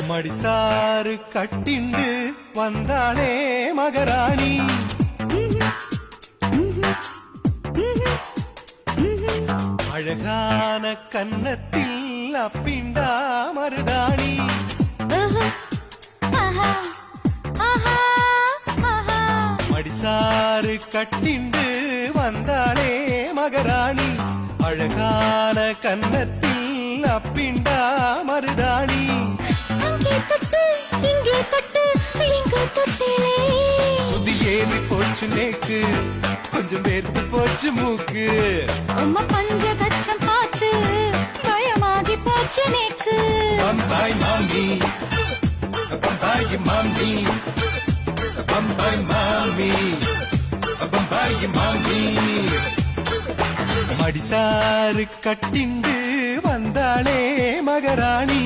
மடிசாறு கட்டிண்டு வந்தாளே மகராணி அழகான கன்னத்தில் அப்பிண்டா மருதாணி மடிசாறு கட்டிண்டு வந்தாளே மகராணி அழகான கன்னத்தில் அப்பிண்டா மருதாணி சுதியேறி போச்சு நேக்கு கொஞ்சம் வேர்த்து போச்சு மூக்கு அம்மா பஞ்சகச்சம் பார்த்து பயமாகி போச்சு நேக்கு பம்பாய் மாமி பம்பாய் மாமி பம்பாய் மாமி பம்பாய் மாமி மடிசாறு கட்டிண்டு வந்தாளே மகராணி